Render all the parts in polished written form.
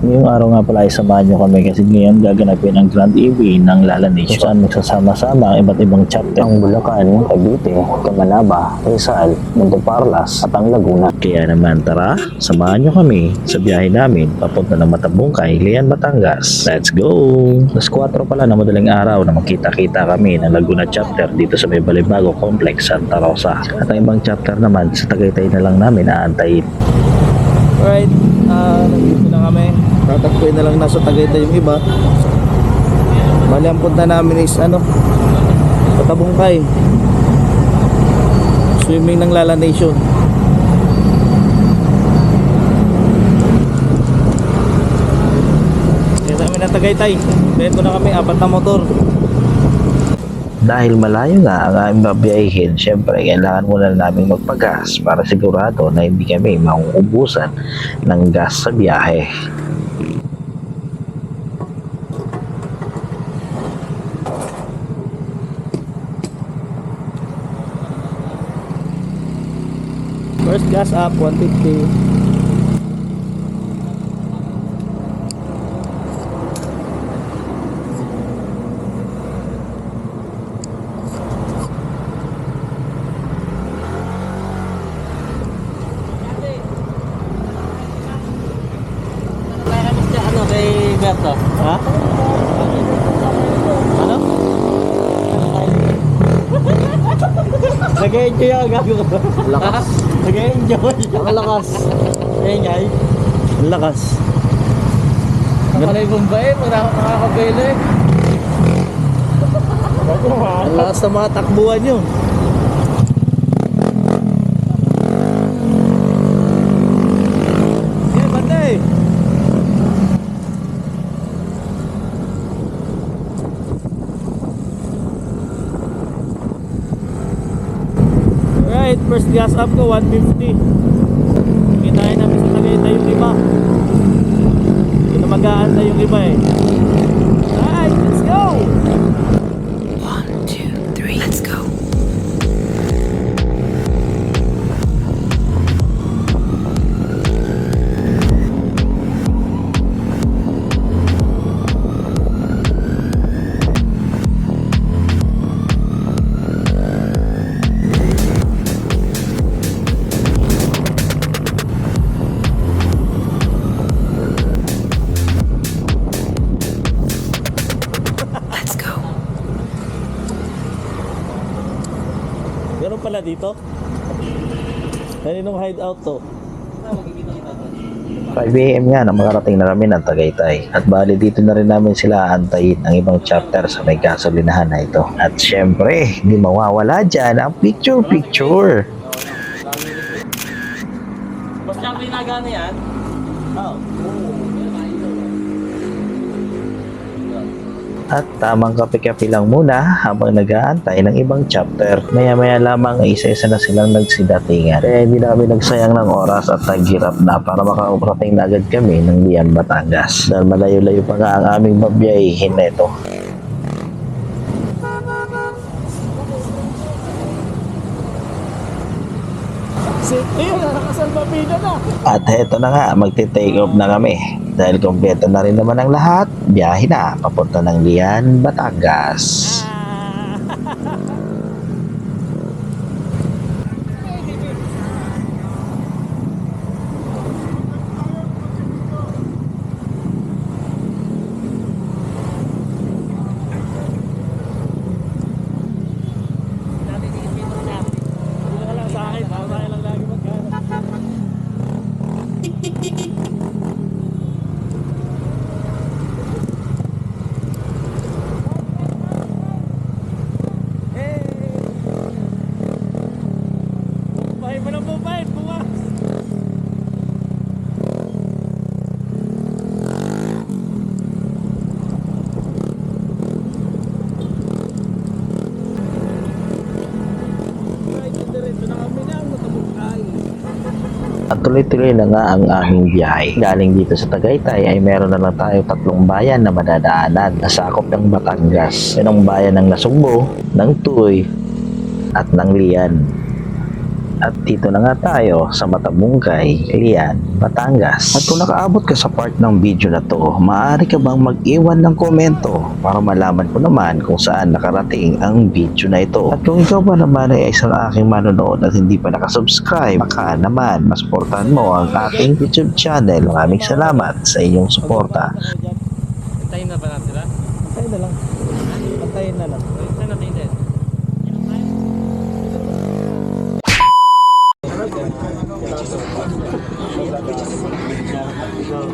Ngayong araw nga pala ay samahan nyo kami kasi ngayon gaganapin ang Grand EV ng Lalanation kung saan magsasama-sama ang iba't ibang chapter. Ang Bulacan, Cavite, Camanaba, Rizal, Monte Parlas at ang Laguna. Kaya naman tara, samahan nyo kami sa biyahe namin papunta ng Matabungkay, Lian, Batangas. Let's go! Alas 4 pala na madaling araw na magkita-kita kami ng Laguna chapter dito sa may Balibago Complex, Santa Rosa. At ang ibang chapter naman sa Tagaytay na lang namin aantayin. Alright, nandito na kami. Tatakbuhin na lang nasa Tagaytay yung iba. Bali ang punta namin is Matabungkay, swimming ng Lalanation. Kaya namin na Tagaytay. Dito na kami, 4 na motor. Dahil malayo nga ang aming babiyahin, syempre kailangan muna namin magpagas para sigurado na hindi kami mauubusan ng gas sa biyahe. First gas up, 150. Ha? Ano? Nag-enjoy ako, gago. Lakas. Nag-enjoy. Ang lakas. Engay. Ang lakas. Nakalay Bombay, makakabele. Ang lakas ng mga takbuhan nyo. Sige, banday. Alright, first gas up ko 150. Kinain namin sa Tagaytay yung iba. Hindi na mag-aantay yung iba eh. Alright, let's go! 1, 2, 3, let's go. Meron pala dito? Kaninong hideout to? 5 AM nga na makarating na kami ng Tagaytay at bali dito na rin namin sila aantayin ang ibang chapter sa may gasolinahan na ito. At syempre, hindi mawawala dyan ang picture-picture. Mas siyang pinagana yan? Oo. At tamang kape-kape lang muna habang nag-aantay ng ibang chapter. Maya-maya lamang ay isa-isa na silang nagsidatingan. Kaya hindi na kami nagsayang ng oras at naghirap na para makarating na agad kami ng Lian, Batangas. Dahil malayo-layo pa nga ang aming babiyahin na ito. At heto na nga, magte-take off na kami. Dahil kompleto na rin naman ang lahat, biyahe na papunta ng Lian, Batangas. At tuloy-tuloy na nga ang aming biyahe. Galing dito sa Tagaytay ay meron na lang tayo 3 bayan na madadaanan na sakop ng Batangas. Yan ang bayan ng Nasugbo, ng Tuy, at ng Lian. At dito na nga tayo sa Matabungkay, Lian, Batangas. At kung nakaabot ka sa part ng video na to, maaari ka bang mag-iwan ng komento para malaman ko naman kung saan nakarating ang video na ito. At kung ikaw ba naman ay isang aking manonood at hindi pa nakasubscribe, baka naman masportahan mo ang aking YouTube channel. Maraming salamat sa inyong suporta. Antayin na ba natin sila? Antayin na lang. Antayin na lang. Saan natin din?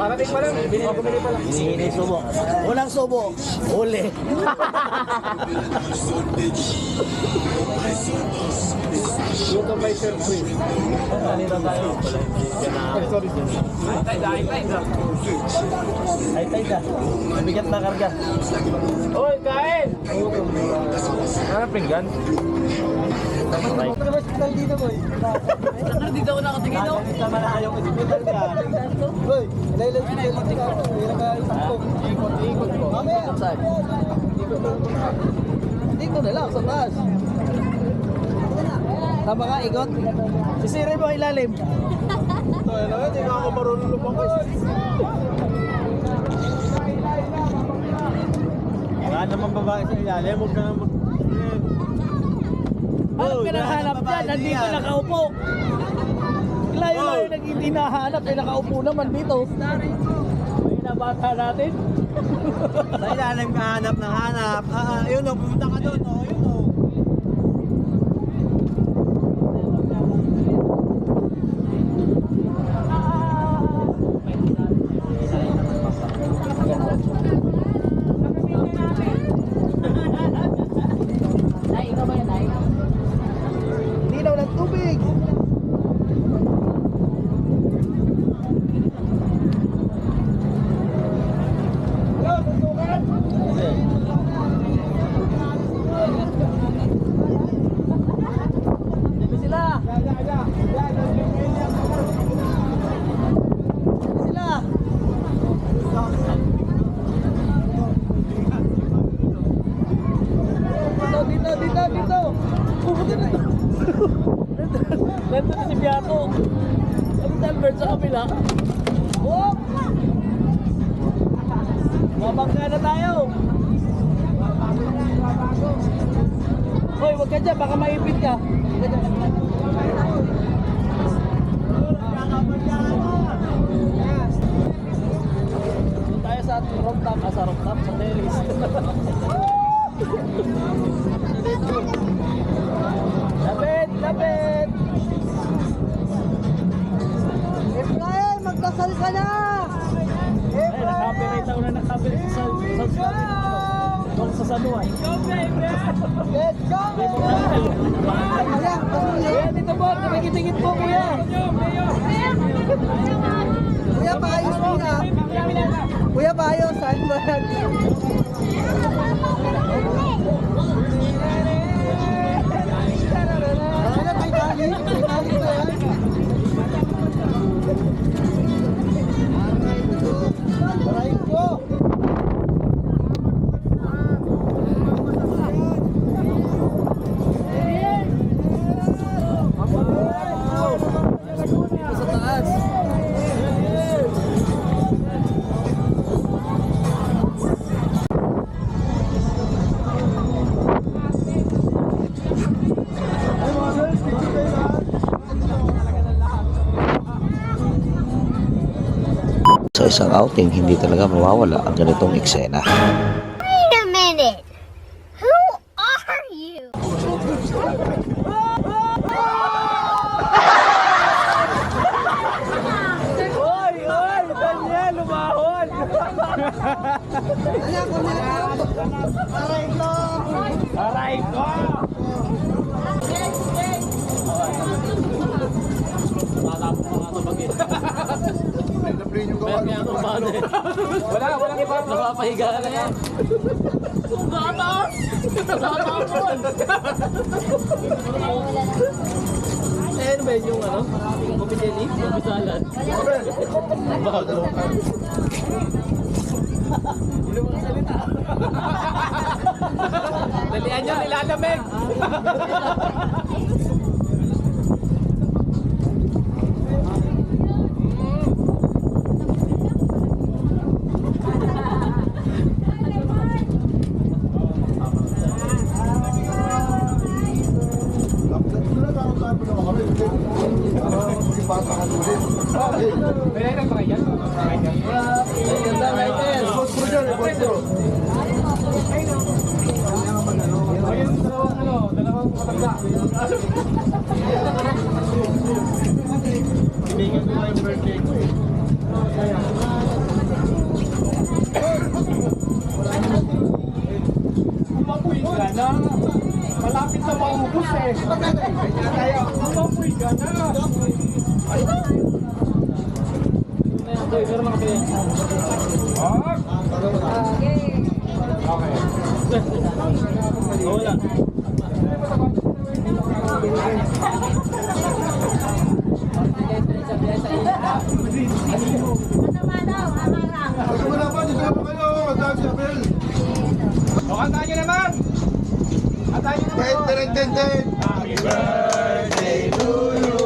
Parating pa lang. Bumili pa lang. Hinihingi subo. Walang subo. Uli. Luto by Sir Chris. Nalito tayo. Sorry. Ay, tay ka. Mabigat na karga. Oy, kain! Ano pinggan? Dito, boy. Dito ako nakatingin ako. Tama na ayaw kasi hospital ka. Boy, ilan hospital ka? Pira ka isang Ikot ko. Mamaya. Saan? Dito na lang, sa taas. Tama ka, ikot. Sisirin mo ilalim. Tayo na, hindi na ako marunong lumangkas. Wala naman babae sa ilalim, huwag ka naman. Ano ka nakahanap dyan? Nandito nakaupo. Layo-layo hindi nahanap. Eh nakaupo naman dito. Ay nabata natin. Sa ilalim ka hanap ng hanap. Yun o, pumunta ka doon o, yun o. Linaw ng tubig. Sila. Sila. Dito. Pupunta na. Nandun na si Biato. Ang Albert sa kabila. Oh! Mabangga na tayo. Hoy, wag ka dyan. Baka maipit ka. Wag ka dyan. Doon tayo sa rooftop. Sa rooftop. Sa terrace. Lapit! Efraim, magdasal ka na! Ay, naka-copyright ako na naka-copyright sa doon sa Sanuan. Let's go! Kuya, dito po, tumigit-tigit po, kuya. Kuya, paayos muna. Kuya, paayos. Saan ba yan? Ano, may tali? May tali ba yan? Aray ko! Sa taas. Sa isang outing, hindi talaga mawawala ang ganitong eksena. Wait a minute. Who are you? Oy! Daniel, lumahon! Aray ko! Walang iba. Napapahiga na yan. Tataas! Eh, ano ba yun yung ano? Pumidili? Pumisalan? Bago. Hindi mo kasalita. Dalian nyo, nilalamig. Umapoy ka na. Malapit na maubos eh. Umapoy ka na. Wala. O, kantaan nyo naman. Kantaan nyo naman. Happy birthday to you.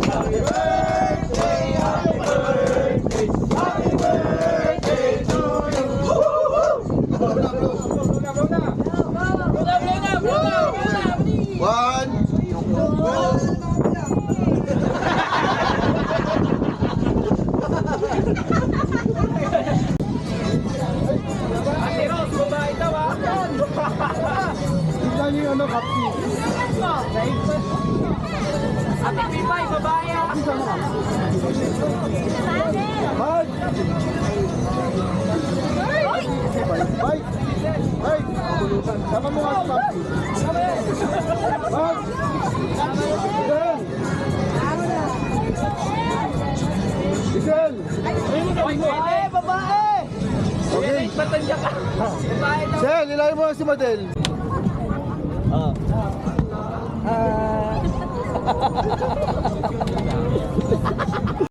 Happy birthday, happy birthday, happy birthday to you. Blow na, blow na. One, Ate Rose, babae daw ah. tignan niyo yung ano, kapi. Ate Pipay, babae ah. Hug! Bye! Bye! Sama mo nga si Papi. Hug! Giselle! Babae, babae. Okay. Matanda ka. Babae daw. Giselle, ilayin mo lang si Madel.